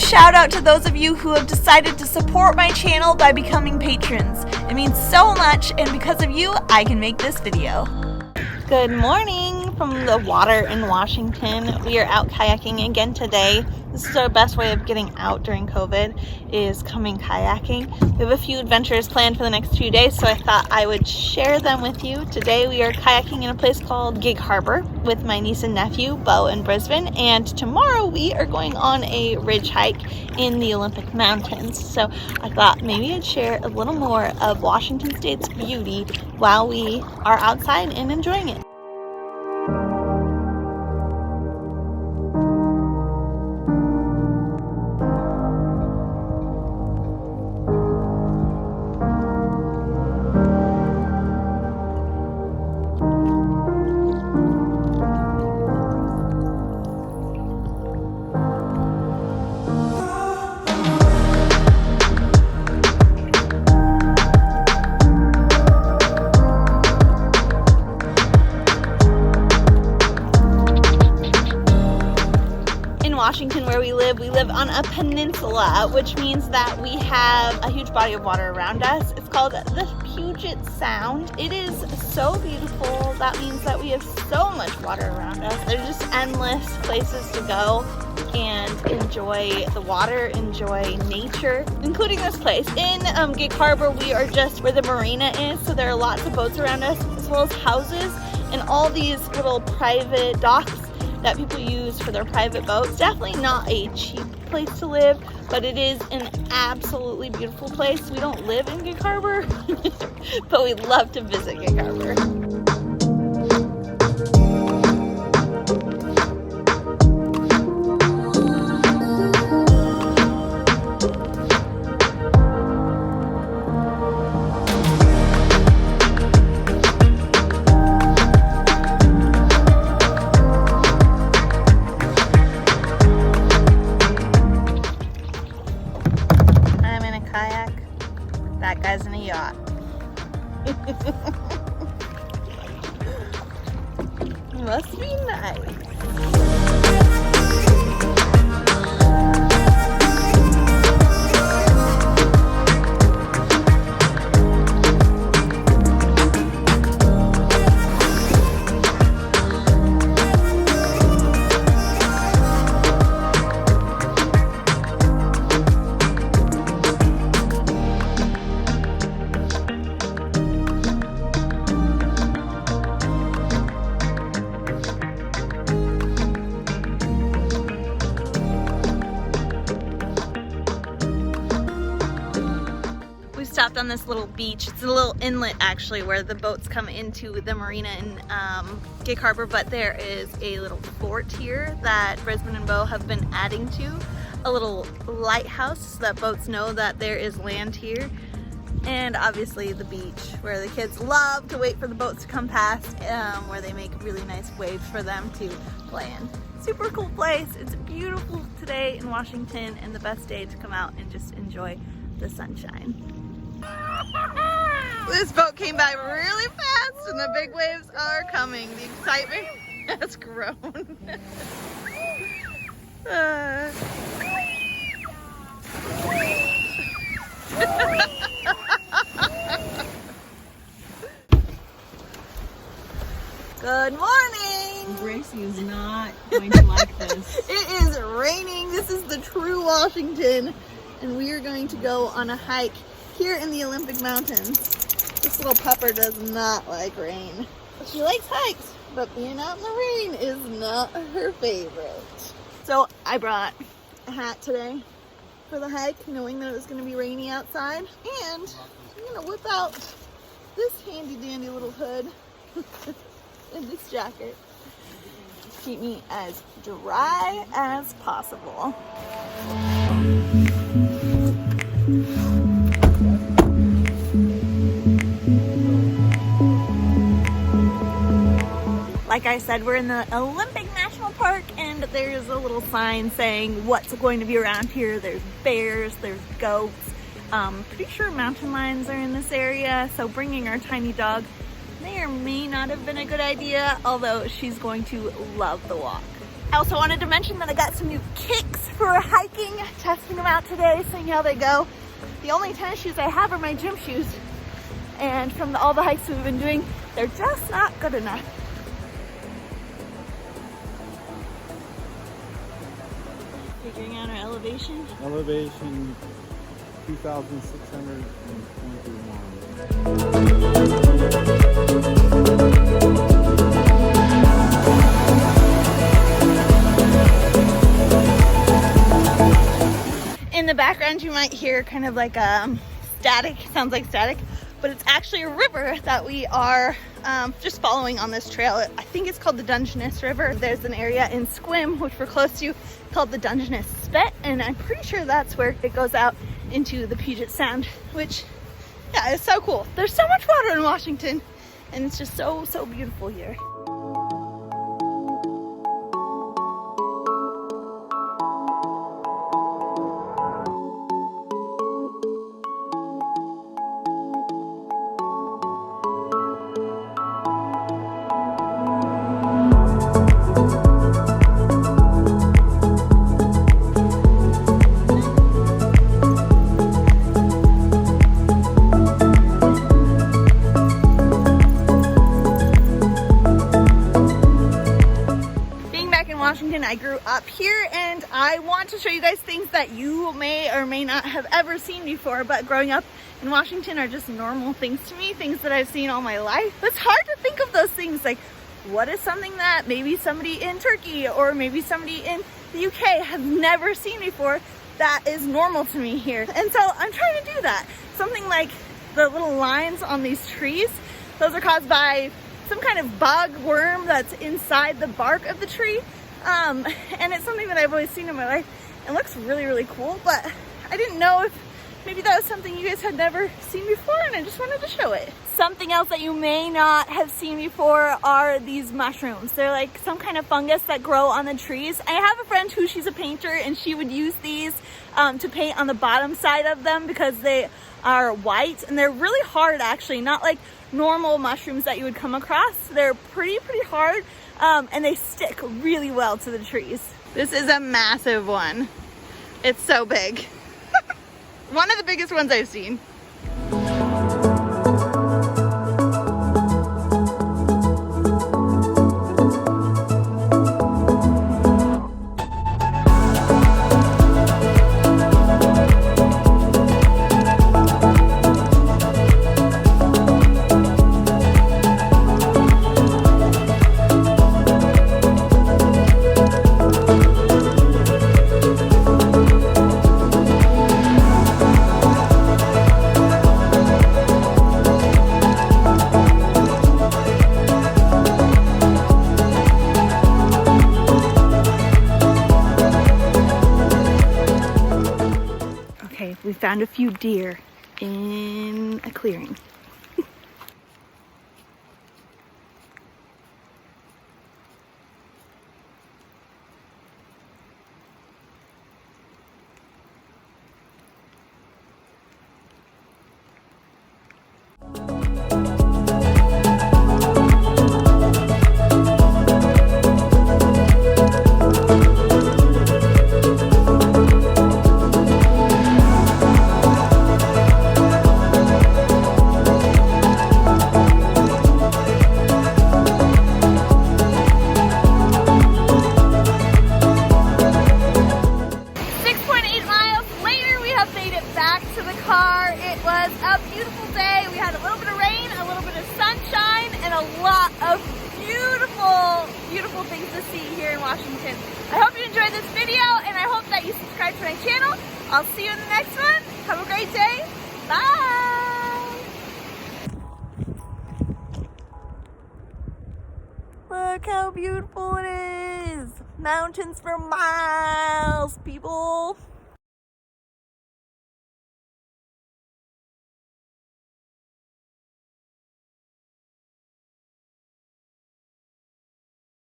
shout out to those of you who have decided to support my channel by becoming patrons. It means so much, and because of you, I can make this video. Good morning from the water in Washington. We are out kayaking again today. This is our best way of getting out during COVID, is coming kayaking. We have a few adventures planned for the next few days, so I thought I would share them with you. Today we are kayaking in a place called Gig Harbor with my niece and nephew, Bo in Brisbane, and tomorrow we are going on a ridge hike in the Olympic Mountains. So I thought maybe I'd share a little more of Washington State's beauty while we are outside and enjoying it. Washington, where we live on a peninsula, which means that we have a huge body of water around us. It's called the Puget Sound. It is so beautiful. That means that we have so much water around us. There's just endless places to go and enjoy the water, enjoy nature, including this place. In Gig Harbor, we are just where the marina is, so there are lots of boats around us, as well as houses and all these little private docks that people use for their private boats. Definitely not a cheap place to live, but it is an absolutely beautiful place. We don't live in Gig Harbor, but we love to visit Gig Harbor. Kayak. That guy's in a yacht. Must be nice. Stopped on this little beach. It's a little inlet actually where the boats come into the marina in Gig Harbor, but there is a little fort here that Brisbane and Bo have been adding to, a little lighthouse so that boats know that there is land here, and obviously the beach where the kids love to wait for the boats to come past, where they make really nice waves for them to play in. Super cool place. It's beautiful today in Washington and the best day to come out and just enjoy the sunshine. This boat came by really fast and the big waves are coming. The excitement has grown. Good morning! Gracie is not going to like this. It is raining. This is the true Washington, and we are going to go on a hike here in the Olympic Mountains. This little pupper does not like rain. She likes hikes, but being out in the rain is not her favorite. So I brought a hat today for the hike, knowing that it was going to be rainy outside. And I'm going to whip out this handy dandy little hood and this jacket to keep me as dry as possible. Like I said, we're in the Olympic National Park, and there's a little sign saying what's going to be around here. There's bears, there's goats. Pretty sure mountain lions are in this area, so bringing our tiny dog may or may not have been a good idea, although she's going to love the walk. I also wanted to mention that I got some new kicks for hiking, testing them out today, seeing how they go. The only tennis shoes I have are my gym shoes, and from all the hikes we've been doing, they're just not good enough. Figuring out our elevation. Elevation 2,621. In the background, you might hear kind of like static, sounds like static, but it's actually a river that we are just following on this trail. I think it's called the Dungeness River. There's an area in Squim, which we're close to, called the Dungeness Spit, and I'm pretty sure that's where it goes out into the Puget Sound, which, yeah, it's so cool. There's so much water in Washington, and it's just so beautiful here. Washington, I grew up here, and I want to show you guys things that you may or may not have ever seen before, but growing up in Washington are just normal things to me, things that I've seen all my life. It's hard to think of those things, like what is something that maybe somebody in Turkey or maybe somebody in the UK has never seen before that is normal to me here. And so I'm trying to do that. Something like the little lines on these trees, those are caused by some kind of bug worm that's inside the bark of the tree. And it's something that I've always seen in my life. It looks really cool, but I didn't know if maybe that was something you guys had never seen before, and I just wanted to show it. Something else that you may not have seen before are these mushrooms. They're like some kind of fungus that grow on the trees. I have a friend who, she's a painter, and she would use these to paint on the bottom side of them because they are white, and they're really hard actually, not like normal mushrooms that you would come across. They're pretty hard. And they stick really well to the trees. This is a massive one. It's so big. One of the biggest ones I've seen. We found a few deer in a clearing. Beautiful things to see here in Washington. I hope you enjoyed this video, and I hope that you subscribe to my channel. I'll see you in the next one. Have a great day. Bye. Look how beautiful it is. Mountains for miles, people.